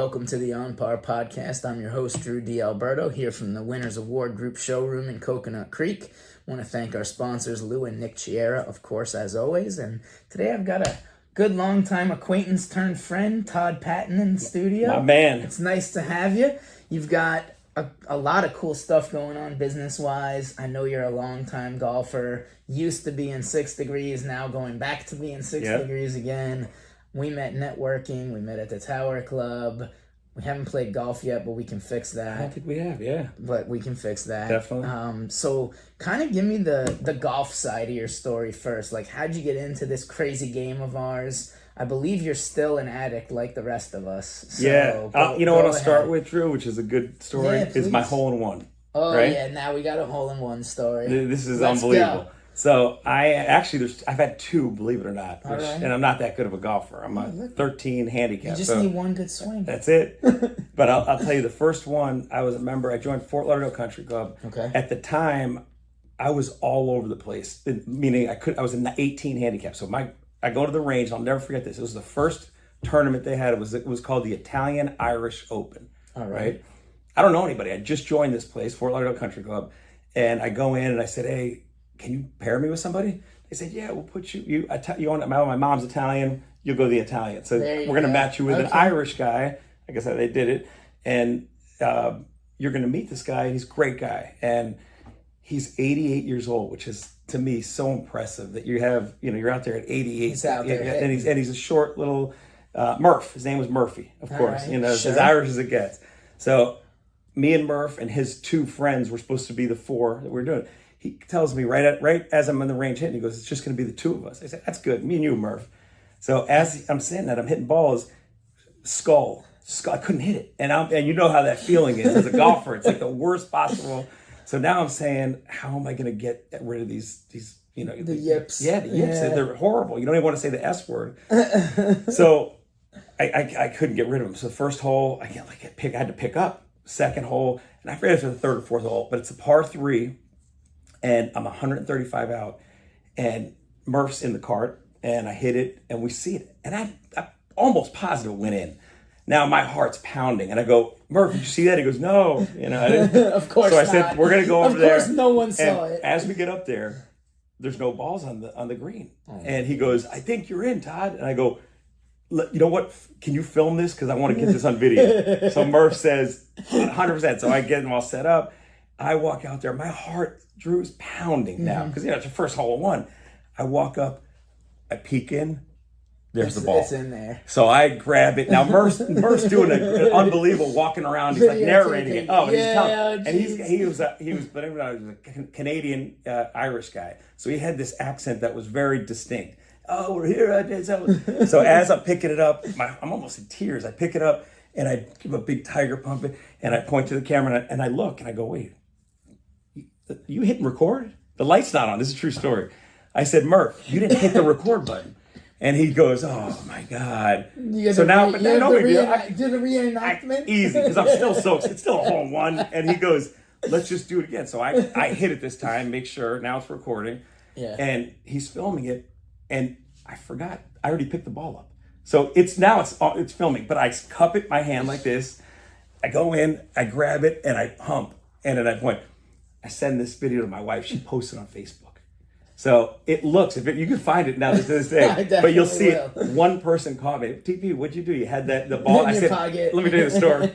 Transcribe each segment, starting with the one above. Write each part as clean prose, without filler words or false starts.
Welcome to the On Par Podcast. I'm your host, Drew D. Alberto, here from the Winners Award Group showroom in Coconut Creek. I want to thank our sponsors, Lou and Nick Chiera, of course, as always. And today I've got a good long-time acquaintance turned friend, Todd Paton, in the studio. My man. It's nice to have you. You've got a lot of cool stuff going on business-wise. I know you're a long-time golfer. Used to be in 6 Degrees, now going back to being 6 Degrees again. We met networking. We met at the Tower Club. We haven't played golf yet, but we can fix that. I don't think we have, yeah. But we can fix that. Definitely. So kind of give me the golf side of your story first. Like, how'd you get into this crazy game of ours? I believe you're still an addict like the rest of us. So yeah. You know what I'll start with, Drew, which is a good story, is my hole-in-one. Oh, right? Yeah. Now we got a hole-in-one story. This is Let's unbelievable. go. So I've had two, believe it or not, and I'm not that good of a golfer. I'm a 13 handicap. You just need one good swing. That's it. But I'll tell you, the first one, I was a member. I joined Fort Lauderdale Country Club. Okay. At the time, I was all over the place, meaning I was in the 18 handicap. So I go to the range. I'll never forget this. It was the first tournament they had. It was called the Italian Irish Open. All right. I don't know anybody. I just joined this place, Fort Lauderdale Country Club, and I go in and I said, "Hey, can you pair me with somebody?" They said, "Yeah, we'll put you on. My mom's Italian. You'll go the Italian. So we're going to match you with an Irish guy." I guess they did it, and you're going to meet this guy. He's a great guy, and he's 88 years old, which is to me so impressive that you're out there at 88. He's out there, and he's a short little Murph. His name was Murphy, of course. Right, as Irish as it gets. So me and Murph and his two friends were supposed to be the four that we're doing. He tells me right as I'm in the range hitting, he goes, "It's just going to be the two of us." I said, "That's good. Me and you, Murph." So as I'm saying that, I'm hitting balls, skull. I couldn't hit it. And you know how that feeling is as a golfer. It's like the worst possible. So now I'm saying, how am I going to get rid of these the yips. Yeah, the yips. Yeah. They're horrible. You don't even want to say the S word. So I couldn't get rid of them. So the first hole, I had to pick up. Second hole, and I forget if it's the third or fourth hole, but it's a par 3. And I'm 135 out, and Murph's in the cart, and I hit it, and we see it. And I'm almost positive it went in. Now my heart's pounding, and I go, "Murph, did you see that?" He goes, "No." I didn't. Of course so I not. said, "We're going to go over there." Of course no one saw it. As we get up there, there's no balls on the green. And he goes, "I think you're in, Todd." And I go, "You know what? Can you film this? Because I want to get this on video." So Murph says, 100%. So I get them all set up. I walk out there. My heart, Drew, is pounding now because it's your first hole in one. I walk up, I peek in. There's the ball. It's in there. So I grab it. Now Murph's doing an unbelievable walking around. He's like narrating it. Oh, and he's telling. And he was a Canadian Irish guy. So he had this accent that was very distinct. "Oh, we're here." So as I'm picking it up, I'm almost in tears. I pick it up and I give a big tiger pump it, and I point to the camera and I look and I go, "Wait. You hit record? The light's not on." This is a true story. I said, "Murph, you didn't hit the record button." And he goes, "Oh my God." So now, but no big deal. Do the reenactment? Easy, because I'm still soaked. It's still a hole in one. And he goes, "Let's just do it again." So I hit it this time, make sure, now it's recording. Yeah. And he's filming it. And I forgot, I already picked the ball up. So it's filming, but I cup it my hand like this. I go in, I grab it, and I hump. And then I point. I send this video to my wife. She posts it on Facebook. So it looks, you can find it now to this day, but you'll see it. One person called me, "TP, what'd you do? You had the ball?" I said, pocket. "Let me tell you the story."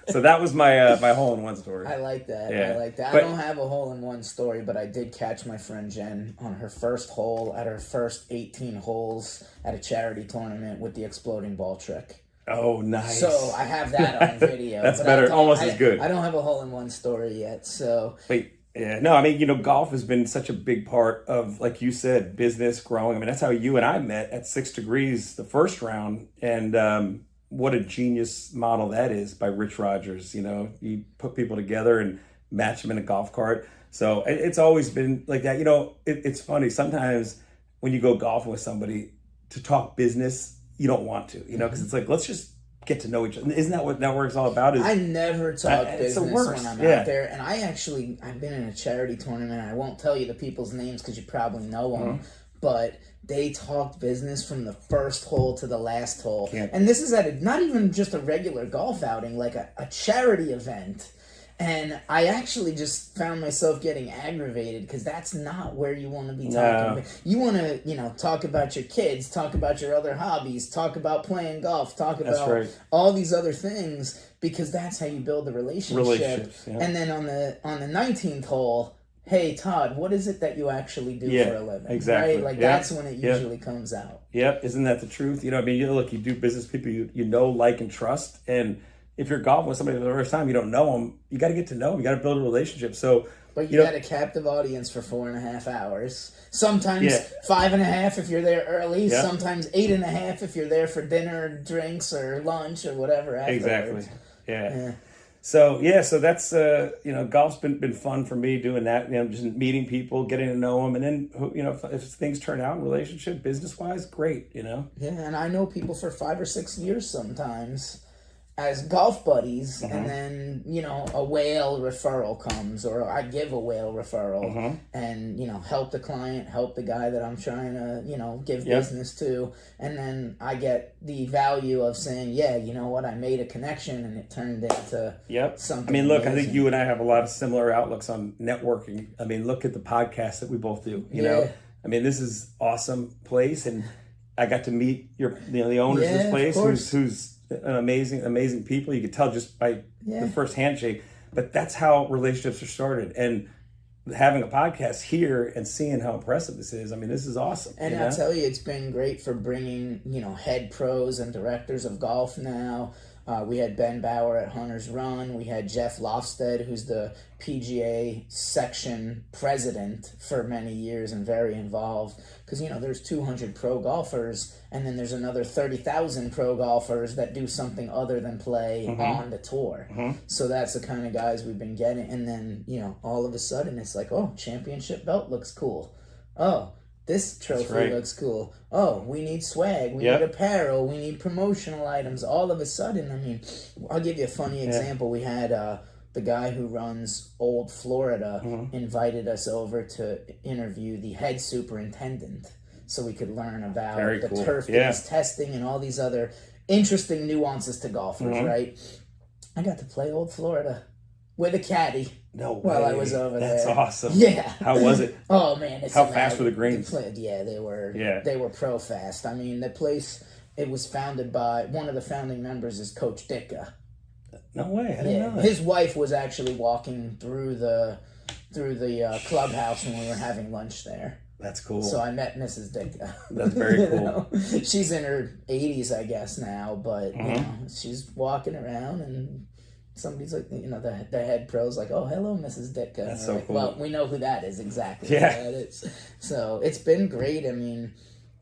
So that was my hole-in-one story. I like that. Yeah. I like that. But, I don't have a hole-in-one story, but I did catch my friend Jen on her first hole at her first 18 holes at a charity tournament with the exploding ball trick. Oh, nice. So I have that on video. That's better. Almost as good. I don't have a hole-in-one story yet, so... Yeah, no, I mean, golf has been such a big part of, like you said, business growing. I mean, that's how you and I met at 6 Degrees the first round. And what a genius model that is by Rich Rogers. You put people together and match them in a golf cart. So it's always been like that. It's funny. Sometimes when you go golfing with somebody to talk business, you don't want to, because it's like, let's just get to know each other. Isn't that what network's all about? I never talk business when I'm out there. And I've been in a charity tournament. I won't tell you the people's names because you probably know them. but they talked business from the first hole to the last hole. And this is at not even just a regular golf outing, like a charity event. And I actually just found myself getting aggravated because that's not where you want to be talking. No. You want to, talk about your kids, talk about your other hobbies, talk about playing golf, talk about all these other things, because that's how you build the relationship. Yeah. And then on the 19th hole, hey, Todd, what is it that you actually do for a living? Exactly. Right? Like that's when it usually comes out. Yep. Isn't that the truth? You do business people you know, like, and trust. And if you're golfing with somebody for the first time, you don't know them, you got to get to know them. You got to build a relationship. So, but you got a captive audience for 4.5 hours. Sometimes 5.5 if you're there early. Yeah. Sometimes 8.5 if you're there for dinner, drinks, or lunch, or whatever afterwards. Exactly. Yeah. So that's golf's been fun for me doing that. Just meeting people, getting to know them, and then if things turn out in relationship, business wise, great. Yeah, and I know people for 5 or 6 years sometimes as golf buddies, and then a whale referral comes, or I give a whale referral, and help the client, help the guy that I'm trying to give business to, and then I get the value of saying, you know what, I made a connection and it turned into something. I mean, look, amazing. I think you and I have a lot of similar outlooks on networking. I mean, look at the podcast that we both do. You know, I mean, this is awesome place, and I got to meet the owners of this place, who's an amazing people. You could tell just by the first handshake, but that's how relationships are started. And having a podcast here and seeing how impressive this is, I mean, this is awesome. And I'll tell you, it's been great for bringing, head pros and directors of golf now. We had Ben Bauer at Hunter's Run. We had Jeff Lofsted, who's the PGA section president for many years and very involved. Because, there's 200 pro golfers, and then there's another 30,000 pro golfers that do something other than play on the tour. So that's the kind of guys we've been getting. And then, all of a sudden it's like, oh, championship belt looks cool. Oh, this trophy looks cool. Oh, we need swag. We need apparel. We need promotional items. All of a sudden, I mean, I'll give you a funny example. We had the guy who runs Old Florida invited us over to interview the head superintendent so we could learn about the turf-based testing and all these other interesting nuances to golfers, right? I got to play Old Florida with a caddy. No way. While I was over there. That's awesome. Yeah. How was it? Oh man, how fast were the greens? They were pro fast. I mean, the place, it was founded by one of the founding members is Coach Ditka. No way. I didn't know that. His wife was actually walking through the clubhouse when we were having lunch there. That's cool. So I met Mrs. Ditka. That's very cool. She's in her 80s, I guess now, but she's walking around and somebody's like, the head pro's like, oh, hello, Mrs. Ditka. That's so cool. Well, we know who that is exactly. Yeah. Who that is. So it's been great. I mean,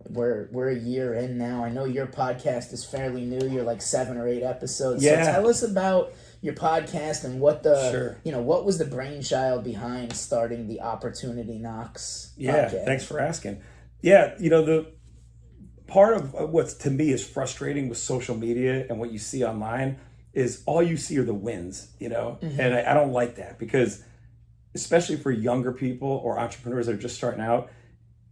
we're a year in now. I know your podcast is fairly new. You're like 7 or 8 episodes. Yeah. So tell us about your podcast and what what was the brainchild behind starting the Opportunity Knocks podcast? Thanks for asking. Yeah, the part of what's to me is frustrating with social media and what you see online is all you see are the wins, and I don't like that, because especially for younger people or entrepreneurs that are just starting out,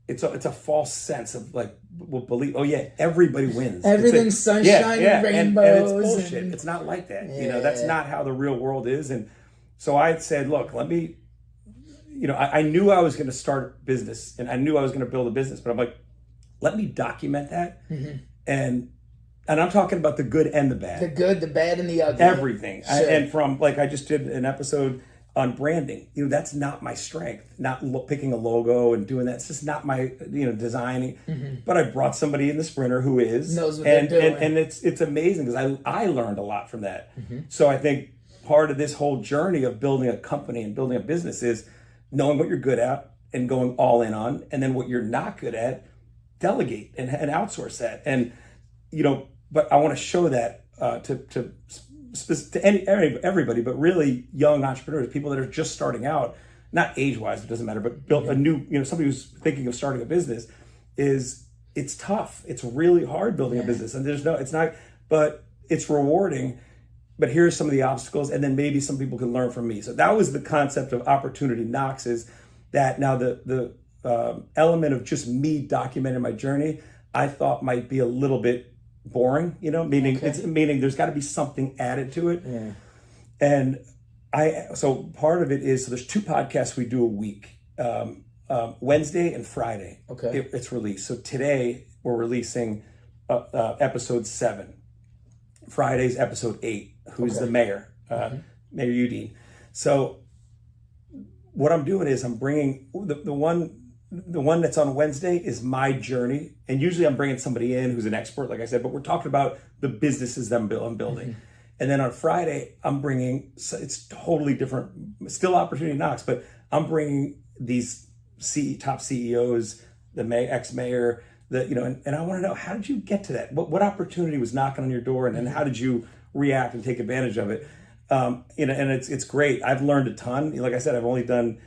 it's a false sense of like, we'll believe, everybody wins. Everything's sunshine and rainbows. And it's bullshit. It's not like that. That's not how the real world is. And so I said, look, let me, I knew I was going to start a business and I knew I was going to build a business, but I'm like, let me document that. And I'm talking about the good and the bad. The good, the bad, and the ugly. Everything. Sure. And from, I just did an episode on branding. That's not my strength. Not picking a logo and doing that. It's just not my, designing. But I brought somebody in the Sprinter who knows what they're doing. And it's amazing because I learned a lot from that. So I think part of this whole journey of building a company and building a business is knowing what you're good at and going all in on, and then what you're not good at, delegate and outsource that. And, but I want to show that to everybody, but really young entrepreneurs, people that are just starting out, not age-wise, it doesn't matter, but built a new, somebody who's thinking of starting a business, it's tough. It's really hard building a business, and it's not, but it's rewarding. But here's some of the obstacles, and then maybe some people can learn from me. So that was the concept of Opportunity Knocks, is that now the element of just me documenting my journey, I thought might be a little bit boring, meaning meaning there's got to be something added to it. Yeah. And so part of it is, so there's 2 podcasts we do a week, Wednesday and Friday. Okay. It's released. So today we're releasing episode 7. Friday's episode 8. Who's the mayor? Mayor Udine. So what I'm doing is I'm bringing the one that's on Wednesday is my journey, and usually I'm bringing somebody in who's an expert, like I said, but we're talking about the businesses that I'm building. And then on Friday, I'm bringing, it's totally different, still Opportunity Knocks, but I'm bringing these top CEOs, the ex-mayor, and I want to know, how did you get to that? What opportunity was knocking on your door, and then how did you react and take advantage of it? And it's great. I've learned a ton. Like I said, I've only done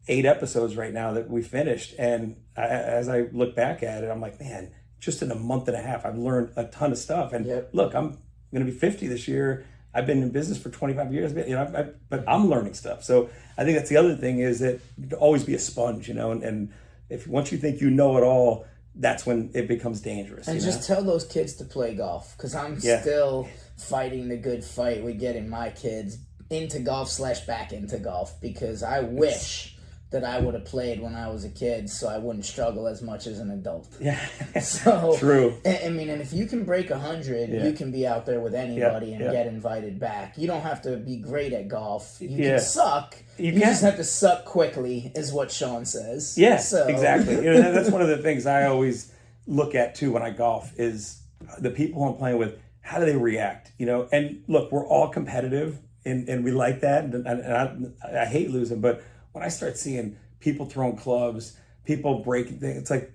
8 episodes right now that we finished. And as I look back at it, I'm like, man, just in a month and a half, I've learned a ton of stuff. And look, I'm going to be 50 this year. I've been in business for 25 years, but I'm learning stuff. So I think that's the other thing, is that you always be a sponge, and if once you think you know it all, that's when it becomes dangerous. And just tell those kids to play golf, because I'm still fighting the good fight with getting my kids into golf / back into golf, because I wish that I would have played when I was a kid, so I wouldn't struggle as much as an adult. Yeah. So true. I mean, and if you can break 100, you can be out there with anybody and get invited back. You don't have to be great at golf. You can suck. You just have to suck quickly, is what Sean says. Yeah, exactly. That's one of the things I always look at too when I golf, is the people I'm playing with, how do they react? And look, we're all competitive, and we like that, and I hate losing, but when I start seeing people throwing clubs, people breaking things, it's like,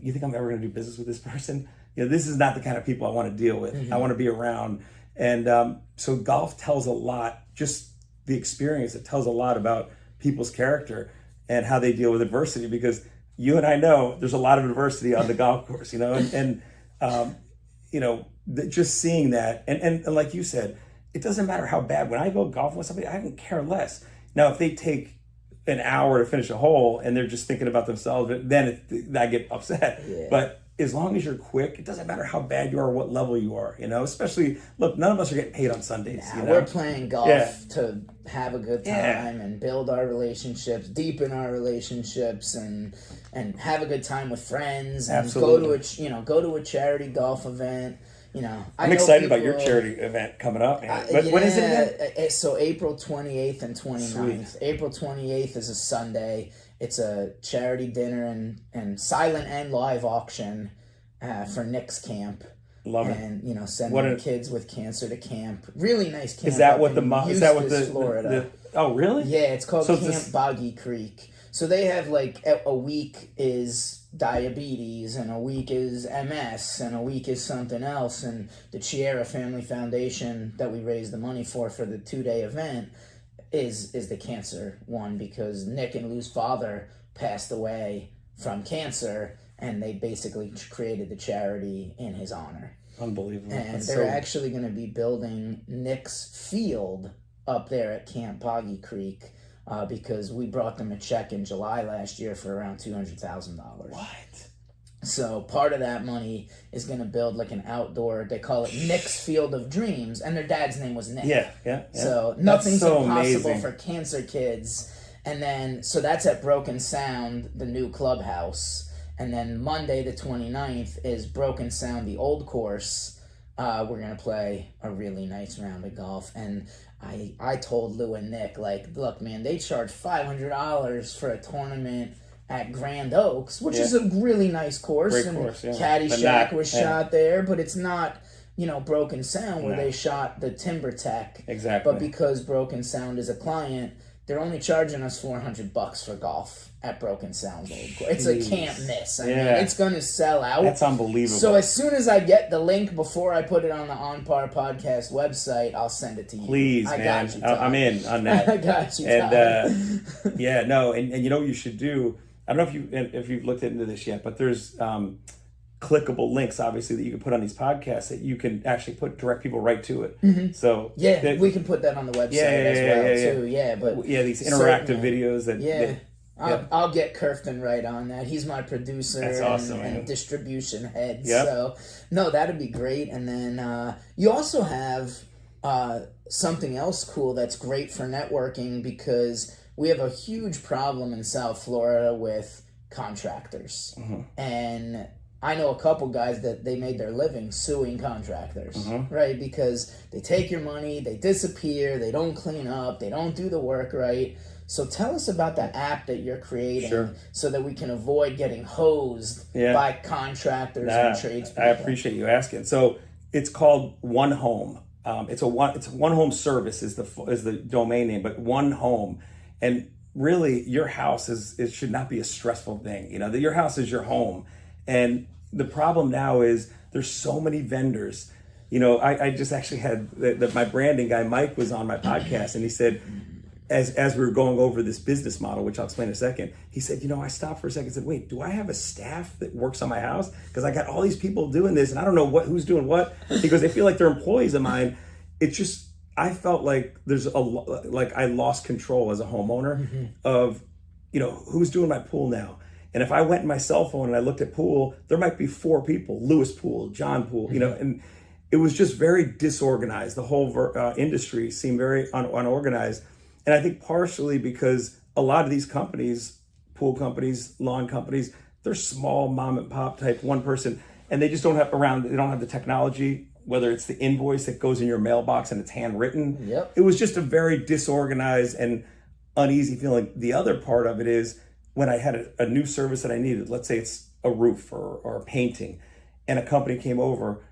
you think I'm ever going to do business with this person? This is not the kind of people I want to deal with. I want to be around. And so golf tells a lot, just the experience, it tells a lot about people's character and how they deal with adversity, because you and I know there's a lot of adversity on the golf course, just seeing that. And like you said, it doesn't matter how bad. When I go golfing with somebody, I don't care less. Now, if they take an hour to finish a hole and they're just thinking about themselves, then I get upset. Yeah. But as long as you're quick, it doesn't matter how bad you are or what level you are, especially, look, none of us are getting paid on Sundays. We're playing golf to have a good time and build our relationships, deepen our relationships, and have a good time with friends, and go to a charity golf event. I'm excited about your charity event coming up. When is it again? So April 28th and 29th. Sweet. April 28th is a Sunday. It's a charity dinner and silent and live auction for Nick's camp. Love it. And sending kids with cancer to camp. Really nice camp. Is that what Florida? Oh, really? Yeah, it's called Camp Boggy Creek. So they have a week is diabetes, and a week is MS, and a week is something else. And the Chiera Family Foundation that we raised the money for the 2-day event is the cancer one, because Nick and Lou's father passed away from cancer, and they basically created the charity in his honor. Unbelievable. And they're actually going to be building Nick's field up there at Camp Boggy Creek, because we brought them a check in July last year for around $200,000. What? So part of that money is going to build an outdoor, they call it Nick's Field of Dreams, and their dad's name was Nick. Yeah. So nothing's impossible for cancer kids. And then, so that's at Broken Sound, the new clubhouse. And then Monday the 29th is Broken Sound, the old course. We're going to play a really nice round of golf. And I told Lou and Nick, look, man, they charge $500 for a tournament at Grand Oaks, which is a really nice course. Great and course, yeah. Caddyshack was shot there, but it's not, Broken Sound where they shot the Timber Tech. Exactly. But because Broken Sound is a client, they're only charging us $400 for golf at Broken Sound old course. It's a can't miss. I mean, it's going to sell out. That's unbelievable. So as soon as I get the link, before I put it on the On Par Podcast website, I'll send it to you. Please, I man. got you, Todd. I'm in on that. I got you, Todd. And and you know what you should do? I don't know if you've looked into this yet, but there's clickable links, obviously, that you can put on these podcasts that you can actually direct people right to it. Mm-hmm. So we can put that on the website as well too. Yeah, but these interactive videos that I'll get Curfton right on that. He's my producer. That's awesome, and distribution head. Yep. So, no, that'd be great. And then you also have something else cool that's great for networking, because we have a huge problem in South Florida with contractors. And I know a couple guys that they made their living suing contractors, right? Because they take your money, they disappear, they don't clean up, they don't do the work right. So tell us about the app that you're creating so that we can avoid getting hosed by contractors and tradespeople. I appreciate you asking. So it's called One Home. It's a One Home Service is the domain name, but One Home. And really, your house should not be a stressful thing. Your house is your home. And the problem now is there's so many vendors. I just actually had my branding guy, Mike, was on my podcast, and he said, as we were going over this business model, which I'll explain in a second, he said, I stopped for a second and said, wait, do I have a staff that works on my house? Because I got all these people doing this and I don't know who's doing what, because they feel like they're employees of mine. It's just, I felt like I lost control as a homeowner of, who's doing my pool now. And if I went in my cell phone and I looked at pool, there might be 4 people, Lewis Pool, John Pool, and it was just very disorganized. The whole industry seemed very unorganized. And I think partially because a lot of these companies, pool companies, lawn companies, they're small mom and pop type, one person, and they just don't have the technology, whether it's the invoice that goes in your mailbox and it's handwritten. Yep. It was just a very disorganized and uneasy feeling. The other part of it is when I had a new service that I needed, let's say it's a roof or a painting, and a company came over,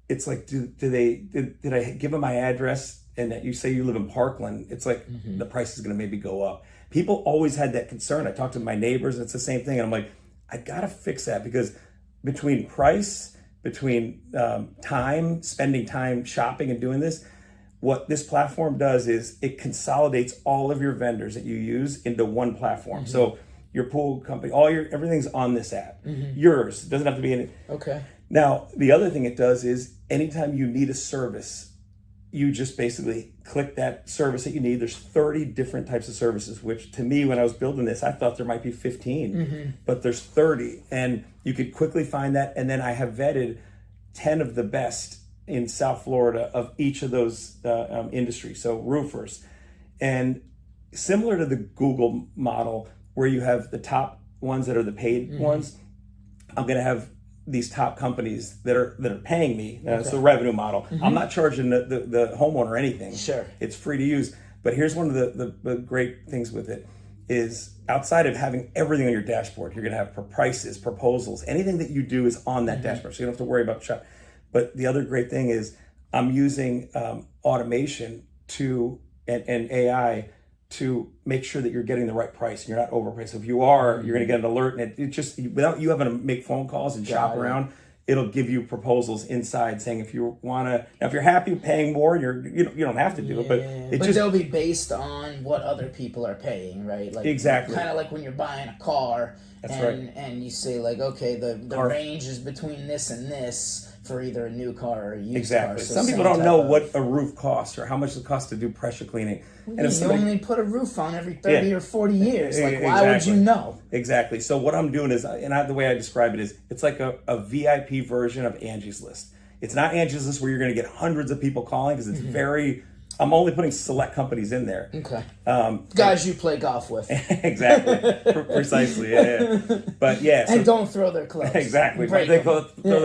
it's like, did I give them my address? And that you say you live in Parkland, it's like the price is going to maybe go up. People always had that concern. I talked to my neighbors, and it's the same thing. And I'm like, I got to fix that, because between price, between spending time shopping and doing this, what this platform does is it consolidates all of your vendors that you use into one platform. So your pool company, everything's on this app. Yours doesn't have to be in it. Okay. Now, the other thing it does is anytime you need a service, you just basically click that service that you need. There's 30 different types of services, which to me, when I was building this, I thought there might be 15, but there's 30. And you could quickly find that. And then I have vetted 10 of the best in South Florida of each of those industries. So roofers. And similar to the Google model, where you have the top ones that are the paid ones, I'm going to have these top companies that are paying me. It's the revenue model. I'm not charging the homeowner anything. Sure. It's free to use. But here's one of the great things with it is, outside of having everything on your dashboard, you're going to have prices, proposals, anything that you do is on that dashboard. So you don't have to worry about shop. But the other great thing is I'm using automation and AI to make sure that you're getting the right price and you're not overpriced. So if you are, you're going to get an alert, and it just, without you having to make phone calls and shop around, it'll give you proposals inside saying if you want to. Now, if you're happy paying more, you don't have to do it, but they'll be based on what other people are paying, right? Like exactly, kind of like when you're buying a car. That's right. And you say like, okay, the range is between this and this for either a new car or a used car. So some people don't know what a roof costs or how much it costs to do pressure cleaning. And if you only put a roof on every 30 or 40 years. Like, why would you know? Exactly. So what I'm doing is, the way I describe it is, it's like a VIP version of Angie's List. It's not Angie's List where you're going to get hundreds of people calling, because it's I'm only putting select companies in there. Okay. Guys you play golf with. Exactly. Precisely. Yeah. But yeah. And don't throw their clubs. Exactly. Throw their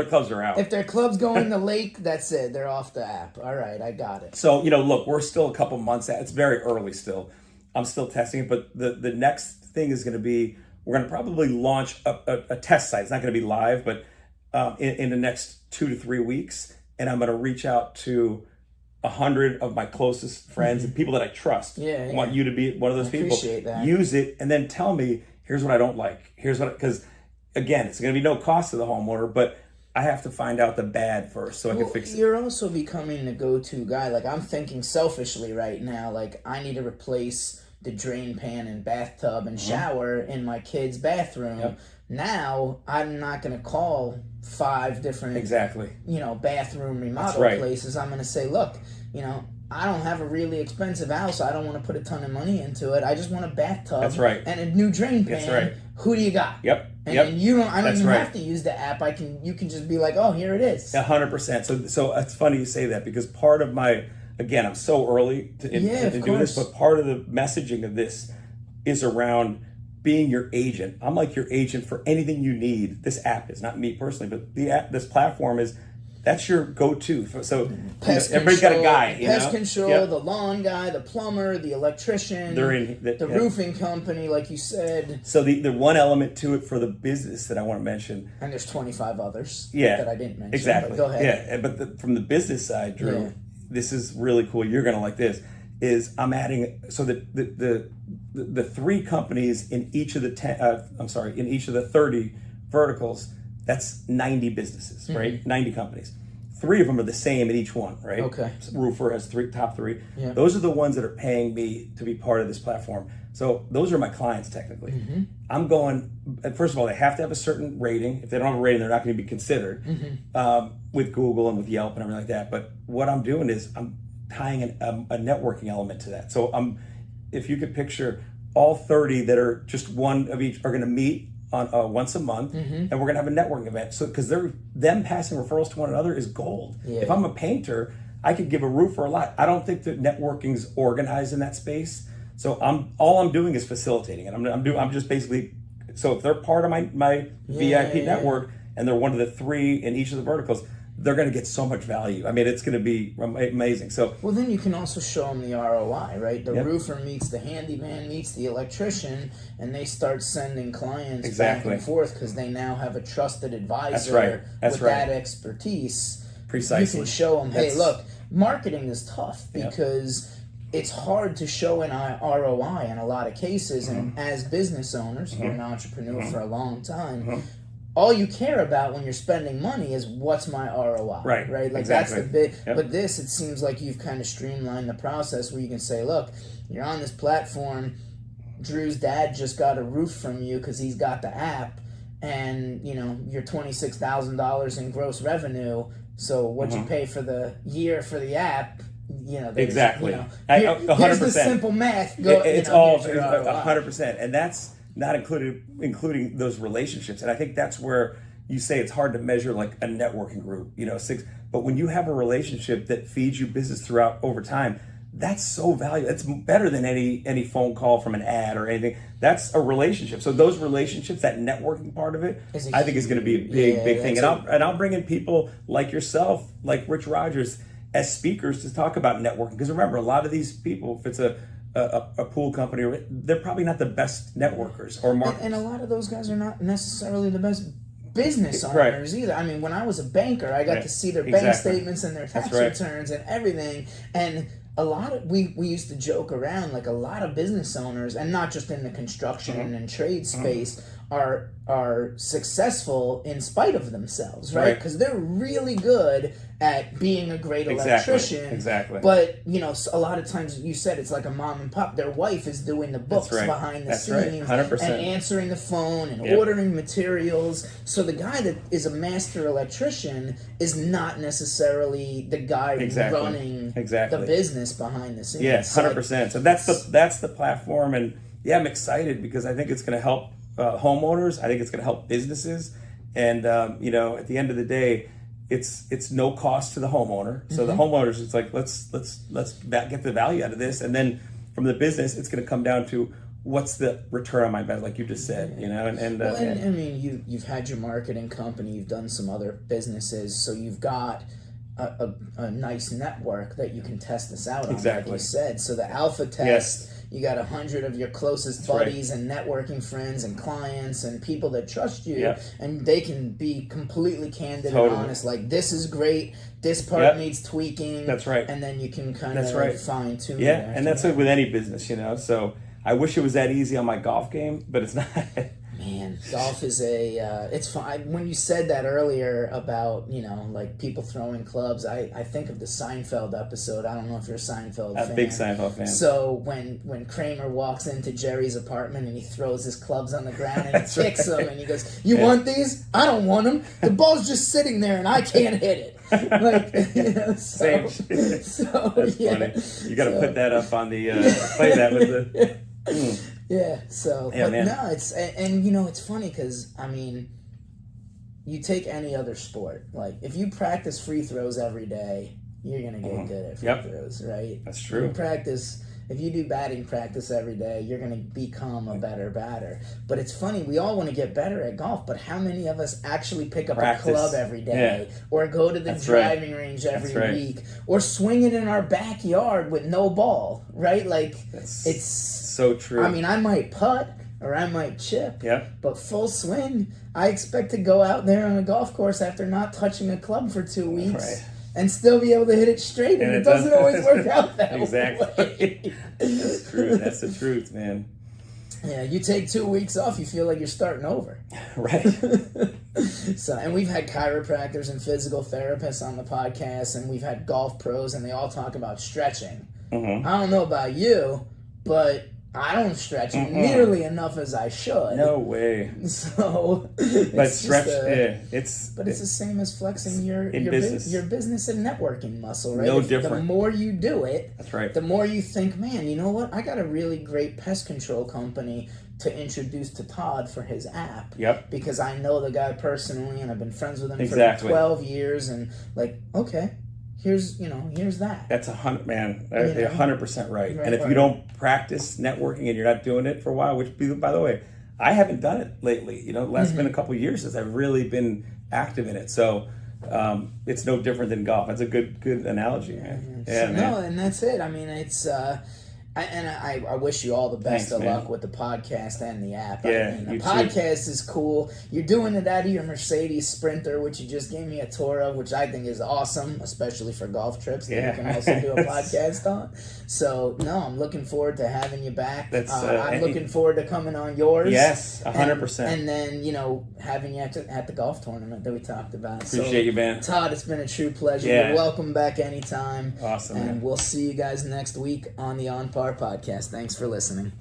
clubs are out. If their clubs go in the lake, that's it. They're off the app. All right, I got it. So, look, we're still a couple months out. It's very early still. I'm still testing it. But the next thing is going to be, we're going to probably launch a test site. It's not going to be live, but in the next 2 to 3 weeks. And I'm going to reach out to 100 of my closest friends and people that I trust. I want you to be one of those people. Appreciate that. Use it and then tell me, here's what I don't like. Because again, it's going to be no cost to the homeowner, but I have to find out the bad first so I can fix it. You're also becoming the go-to guy. Like, I'm thinking selfishly right now, like, I need to replace the drain pan and bathtub and shower in my kid's bathroom. Yep. Now, I'm not going to call 5 different, exactly, bathroom remodel places. I'm going to say, look, I don't have a really expensive house. I don't want to put a ton of money into it. I just want a bathtub. That's right. And a new drain pan. That's right. Who do you got? Yep. And you don't. I don't That's even right. have to use the app. You can just be like, oh, here it is. 100%. So it's funny you say that, because part of my, again, I'm so early to do this, but part of the messaging of this is around being your agent. I'm like your agent for anything you need. This app is, not me personally, but the app, this platform is. That's your go-to. So everybody's got a guy. Pest control, the lawn guy, the plumber, the electrician, the roofing company, like you said. So the one element to it for the business that I want to mention, and there's 25 others. Yeah, that I didn't mention. Exactly. But go ahead. Yeah, but from the business side, Drew, this is really cool. You're gonna like this. Is I'm adding the 3 companies in each of the in each of the 30 verticals. That's 90 businesses, right? 90 companies. 3 of them are the same in each one, right? Okay. Roofer has top 3. Yeah. Those are the ones that are paying me to be part of this platform. So those are my clients technically. I'm going, first of all, they have to have a certain rating. If they don't have a rating, they're not going to be considered with Google and with Yelp and everything like that. But what I'm doing is I'm tying a networking element to that. So if you could picture all 30 that are just one of each are going to meet on once a month, and we're gonna have a networking event. So because them passing referrals to one another is gold. Yeah. If I'm a painter, I could give a roofer a lot. I don't think that networking's organized in that space. So all I'm doing is facilitating it. I'm just basically, so if they're part of my VIP network and they're one of the 3 in each of the verticals, they're going to get so much value. I mean, it's going to be amazing. So, well, then you can also show them the ROI, right? The roofer meets the handyman, meets the electrician, and they start sending clients back and forth because they now have a trusted advisor with that expertise. Precisely. You can show them, hey, look, marketing is tough because it's hard to show an ROI in a lot of cases. And as business owners, you're an entrepreneur for a long time. All you care about when you're spending money is what's my ROI, right? Like that's the big. But it seems like you've kind of streamlined the process where you can say, look, you're on this platform. Drew's dad just got a roof from you because he's got the app, and you're $26,000 in gross revenue. So what'd you pay for the year for the app? Exactly. 100%. Here's the simple math. It's all 100%, and that's not including those relationships. And I think that's where you say it's hard to measure like a networking group, 6. But when you have a relationship that feeds you business throughout over time, that's so valuable. It's better than any phone call from an ad or anything. That's a relationship. So those relationships, that networking part of it, I think is going to be a big thing. And I'll bring in people like yourself, like Rich Rogers, as speakers to talk about networking. Because remember, a lot of these people, if it's a pool company, they're probably not the best networkers or marketers. And a lot of those guys are not necessarily the best business owners either. I mean, when I was a banker, I got to see their bank statements and their tax returns and everything. And a lot of we used to joke around, like a lot of business owners, and not just in the construction and trade space, are successful in spite of themselves, right? Because they're really good at being a great electrician. Exactly. But a lot of times you said it's like a mom and pop. Their wife is doing the books behind the scenes, 100%. And answering the phone and ordering materials. So the guy that is a master electrician is not necessarily the guy running the business behind the scenes. Yeah, 100%. So that's the platform, and I'm excited because I think it's going to help homeowners. I think it's going to help businesses, and at the end of the day, it's no cost to the homeowner. So the homeowners, it's like let's get the value out of this, and then from the business, it's going to come down to what's the return on my bet, like you just said, and I mean, you've had your marketing company, you've done some other businesses, so you've got a nice network that you can test this out on, like you said. So the alpha test. You got 100 of your closest buddies and networking friends and clients and people that trust you, and they can be completely candid and honest. Like, this is great. This part needs tweaking. That's right. And then you can kind of fine tune. Yeah, and that's it with any business, So I wish it was that easy on my golf game, but it's not. Man, golf is it's fun. When you said that earlier about, like people throwing clubs, I think of the Seinfeld episode. I don't know if you're a Seinfeld fan. A big Seinfeld fan. So when Kramer walks into Jerry's apartment and he throws his clubs on the ground and he kicks them and he goes, "You want these? I don't want them. The ball's just sitting there and I can't hit it." Same. So That's funny. You got to put that up on the play that with the. Yeah. So, yeah, but man. no, it's it's funny because you take any other sport, like if you practice free throws every day, you're gonna get good at free throws, right? That's true. If you do batting practice every day, you're going to become a better batter. But it's funny, we all want to get better at golf, but how many of us actually pick up a club every day or go to the driving range every week or swing it in our backyard with no ball, right? Like, it's so true. I mean, I might putt or I might chip, but full swing, I expect to go out there on a golf course after not touching a club for 2 weeks. Right. And still be able to hit it straight, and it doesn't always work out that way. Exactly. That's true. That's the truth, man. Yeah, you take 2 weeks off, you feel like you're starting over. Right. So, and we've had chiropractors and physical therapists on the podcast, and we've had golf pros, and they all talk about stretching. I don't know about you, but I don't stretch nearly enough as I should. No way. So, but stretch, it's the same as flexing your business and networking muscle, right? No different. The more you do it, that's right. The more you think, man, you know what? I got a really great pest control company to introduce to Todd for his app. Yep. Because I know the guy personally, and I've been friends with him for 12 years, and like, okay. Here's that. That's 100%, man. 100% right. And if you don't practice networking and you're not doing it for a while, which, by the way, I haven't done it lately. The last been a couple of years since I've really been active in it. So it's no different than golf. That's a good analogy, man. Yeah, man. No, and that's it. I mean, it's. I wish you all the best of luck with the podcast and the app. Yeah, the podcast is cool. You're doing it out of your Mercedes Sprinter, which you just gave me a tour of, which I think is awesome, especially for golf trips that you can also do a podcast on. So, no, I'm looking forward to having you back. I'm looking forward to coming on yours. Yes, 100%. And then, having you at the golf tournament that we talked about. Appreciate you, man. Todd, it's been a true pleasure. Yeah. You're welcome back anytime. Awesome, And man. we'll see you guys next week on the On Par podcast. Thanks for listening.